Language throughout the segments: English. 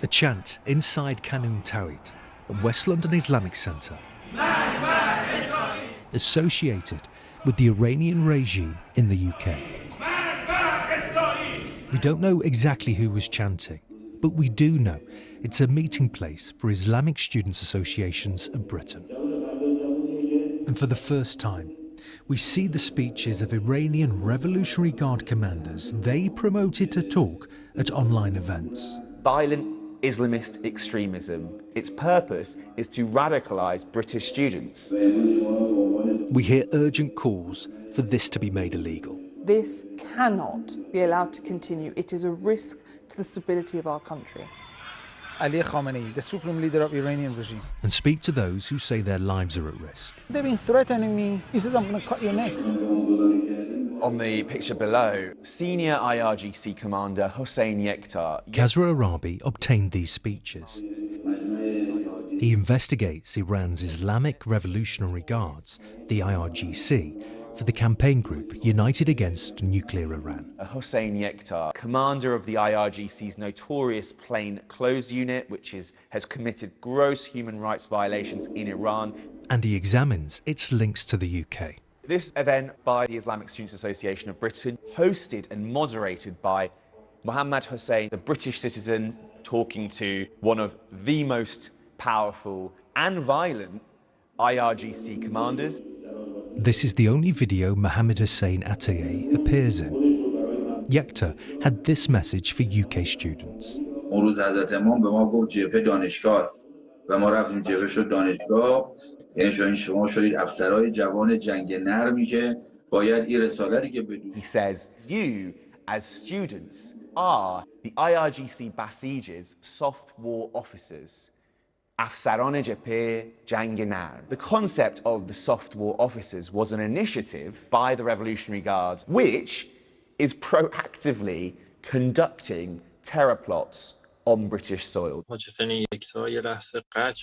A chant inside Kanun Tawhid, a West London Islamic centre, associated with the Iranian regime in the UK. We don't know exactly who was chanting, but we do know it's a meeting place for Islamic Students' Associations of Britain. And for the first time, we see the speeches of Iranian Revolutionary Guard commanders they promoted to talk at online events. Violent Islamist extremism. Its purpose is to radicalise British students. We hear urgent calls for this to be made illegal. This cannot be allowed to continue. It is a risk to the stability of our country. Ali Khamenei, the supreme leader of the Iranian regime. And speak to those who say their lives are at risk. They've been threatening me. He says, I'm going to cut your neck. On the picture below, senior IRGC commander Hossein Yekta. Kasra Aarabi obtained these speeches. He investigates Iran's Islamic Revolutionary Guards, the IRGC, for the campaign group United Against Nuclear Iran. Hossein Yekta, commander of the IRGC's notorious plainclothes unit, which has committed gross human rights violations in Iran. And he examines its links to the UK. This event by the Islamic Students Association of Britain, hosted and moderated by Mohammad Hussein, the British citizen, talking to one of the most powerful and violent IRGC commanders. This is the only video Mohammad Hussein Atayeh appears in. Yekta had this message for UK students. He says, you, as students, are the IRGC Basij's soft war officers. Afsaran Cephe Janginar. The concept of the soft war officers was an initiative by the Revolutionary Guard, which is proactively conducting terror plots on British soil.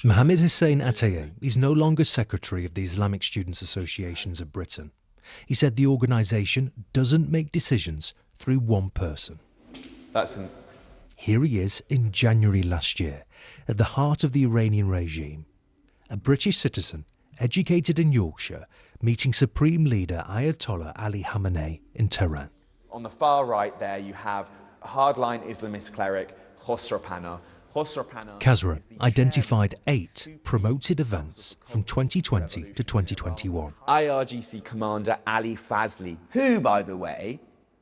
Mohammad Hussein Atayeh is no longer secretary of the Islamic Students' Associations of Britain. He said the organisation doesn't make decisions through one person. Here he is in January last year, at the heart of the Iranian regime, a British citizen, educated in Yorkshire, meeting Supreme Leader Ayatollah Ali Khamenei in Tehran. On the far right there, you have hardline Islamist cleric Kasra Aarabi. Kasra identified 8 promoted events from 2020 to 2021. IRGC commander Ali Fazli, who, by the way,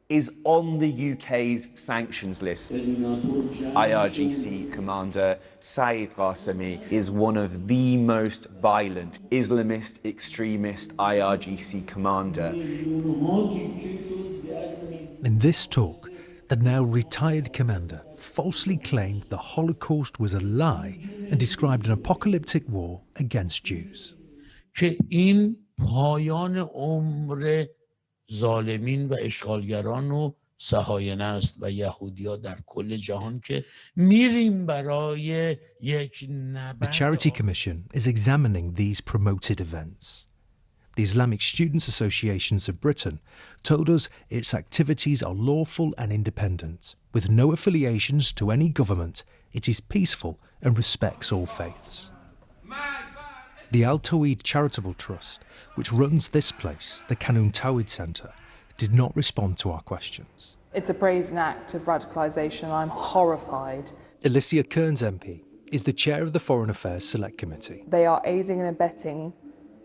is on the UK's sanctions list. IRGC commander Saeed Qasemi is one of the most violent Islamist extremist IRGC commander. In this talk, the now retired commander falsely claimed the Holocaust was a lie and described an apocalyptic war against Jews. ظالمین و اشغالگران و صهاینه است و یهودی‌ها در کل جهان که میریم برای یک نبرد. The Charity Commission is examining these promoted events. The Islamic Students' Associations of Britain told us its activities are lawful and independent, with no affiliations to any government. It is peaceful and respects all faiths. The Al Tawhid Charitable Trust, which runs this place, the Kanun Tawhid Centre, did not respond to our questions. It's a brazen act of radicalisation. I'm horrified. Alicia Kearns MP is the chair of the Foreign Affairs Select Committee. They are aiding and abetting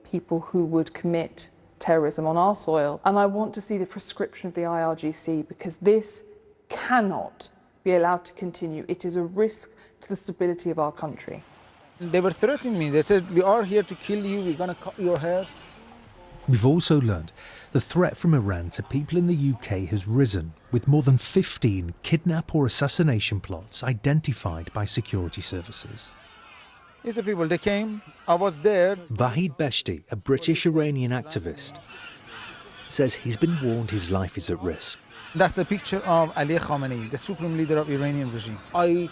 people who would commit terrorism on our soil. And I want to see the prescription of the IRGC, because this cannot be allowed to continue. It is a risk to the stability of our country. They were threatening me. They said, we are here to kill you. We're going to cut your hair. We've also learned the threat from Iran to people in the UK has risen, with more than 15 kidnap or assassination plots identified by security services. These are people, they came, I was there. Vahid Beshti, a British Iranian activist, says he's been warned his life is at risk. That's a picture of Ali Khamenei, the supreme leader of the Iranian regime. I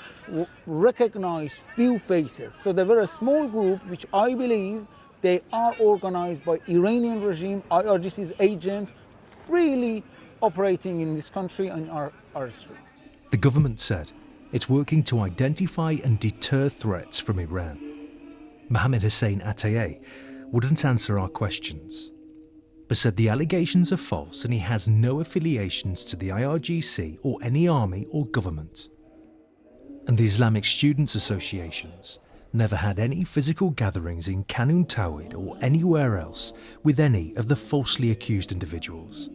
recognize few faces. So there were a small group which I believe they are organized by Iranian regime, IRGC's agent, freely operating in this country and our streets. The government said It's working to identify and deter threats from Iran. Mohammed Hussein Atayeh wouldn't answer our questions, but said the allegations are false and he has no affiliations to the IRGC or any army or government. And the Islamic Students Associations never had any physical gatherings in Kanun Tawhid or anywhere else with any of the falsely accused individuals.